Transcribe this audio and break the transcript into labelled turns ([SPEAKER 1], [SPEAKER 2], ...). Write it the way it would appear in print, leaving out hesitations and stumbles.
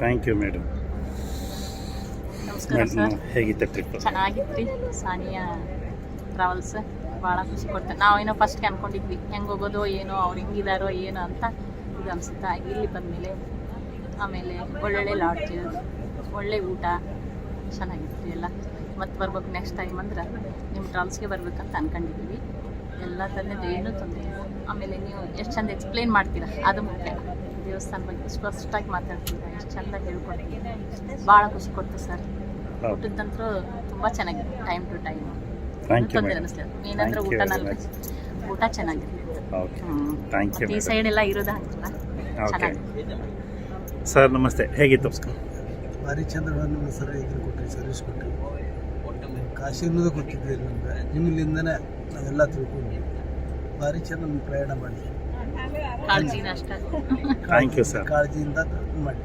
[SPEAKER 1] Thank you madam.
[SPEAKER 2] ನಮಸ್ಕಾರ sir.
[SPEAKER 1] ಹೇಗಿತ್ತು trip?
[SPEAKER 2] ಚೆನ್ನಾಗಿತ್ತು ರೀ. ಸಾನಿಯಾ ಟ್ರಾವೆಲ್ಸ್ ಭಾಳ ಖುಷಿ ಕೊಡ್ತಾರೆ. ನಾವು ಏನೋ ಫಸ್ಟ್ಗೆ ಅಂದ್ಕೊಂಡಿದ್ವಿ ಹೆಂಗೆ ಹೋಗೋದು ಏನೋ ಅವ್ರು ಹೆಂಗಿದಾರೋ ಏನೋ ಅಂತ ಇದು ಅನಿಸುತ್ತಾ ಇಲ್ಲಿ ಬಂದಮೇಲೆ ಆಮೇಲೆ ಒಳ್ಳೊಳ್ಳೆ ಲಾಡ್ಜ್, ಒಳ್ಳೆ ಊಟ ಚೆನ್ನಾಗಿತ್ತು ರೀ ಎಲ್ಲ. ಮತ್ತೆ ಬರ್ಬೇಕು ನೆಕ್ಸ್ಟ್ ಟೈಮ್ ಅಂದ್ರೆ ನಿಮ್ಮ ಟ್ರಾವೆಲ್ಸ್ಗೆ ಬರ್ಬೇಕಂತ ಅಂದ್ಕೊಂಡಿದ್ದೀವಿ. ಎಲ್ಲ ಥರದಿಂದ ಏನೂ ತೊಂದರೆ ಇಲ್ಲ. ಆಮೇಲೆ ನೀವು ಎಷ್ಟು ಚಂದ ಎಕ್ಸ್ಪ್ಲೇನ್ ಮಾಡ್ತೀರಾ ಅದು ಮುಖ್ಯ. ದೇವಸ್ಥಾನ ಬಗ್ಗೆ ಸ್ಪಷ್ಟವಾಗಿ ಮಾತಾಡ್ತೀರಾ, ಎಷ್ಟು ಚೆಂದ ಹೇಳ್ಕೊಡ್ತೀರಾ, ಭಾಳ ಖುಷಿ ಕೊಡ್ತೀವಿ ಸರ್. ಊಟದಂತರೂ ತುಂಬ ಚೆನ್ನಾಗಿದೆ, ಟೈಮ್ ಟು ಟೈಮ್ ತೊಂದರೆ ಅನ್ನಿಸ್ಲಿಲ್ಲ. ಏನಂದ್ರೆ ಊಟ ಚೆನ್ನಾಗಿದೆ. ಈ ಸೈಡ್ ಎಲ್ಲ ಇರೋದು ಹಂಗಿಲ್ಲ, ಚೆನ್ನಾಗಿದೆ.
[SPEAKER 1] ಸರ್ ನಮಸ್ತೆ, ಹೇಗಿತ್ತು?
[SPEAKER 3] ಭಾರಿ ಚಂದ್ರವನ್ನು ಸರ್ ಇದ್ರ ಕೊಟ್ಟರಿ, ಸರ್ವಿಸ್ ಕೊಟ್ಟರಿ. ಕಾಶಿ ಅನ್ನೋದು ಗೊತ್ತಿದ್ದಿಲ್ಲ ನಮ್ಗೆ, ನಿಮ್ಮಿಂದನೇ ನಾವೆಲ್ಲ ತಿಳ್ಕೊಂಡ್ವಿ. ಭಾರಿ ಚಂದ ಪ್ರಯಾಣ ಮಾಡಿದ್ವಿ.
[SPEAKER 2] ಕಾಳಜಿನ ಅಷ್ಟೇ.
[SPEAKER 1] Thank you sir.
[SPEAKER 3] ಕಾಳಜಿಯಿಂದ ಮಾಡಿ.